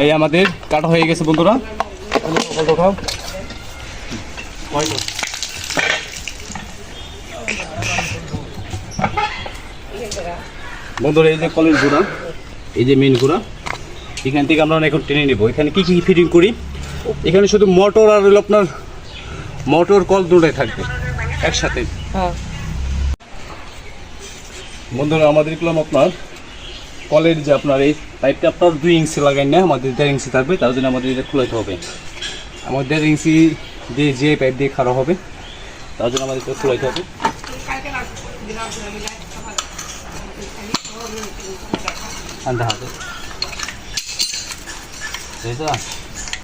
এই আমাদের কাটা হয়ে গেছে বন্ধুরা। বন্ধুরা এই যে কলের গুঁড়া, এই যে মেন গুঁড়া, এখান থেকে আমরা এখন টেনে নেব। এখানে কি কি ফিটিং করি, এখানে শুধু মোটর আর হলো আপনার মোটর কল দুটোই থাকবে একসাথে। বন্ধুরা আমাদের করলাম আপনার কলের যে আপনার এই পাইপটা আপনার 2 ইঞ্চি লাগাই না, আমাদের 1.5 ইঞ্চি থাকবে, তার জন্য আমাদের এটা খুলাইতে হবে। আমাদের 1.5 ইঞ্চি দিয়ে যে পাইপ দিয়ে খাড়া হবে তার জন্য আমাদের এটা খুলাইতে হবে। আন্দা হাতে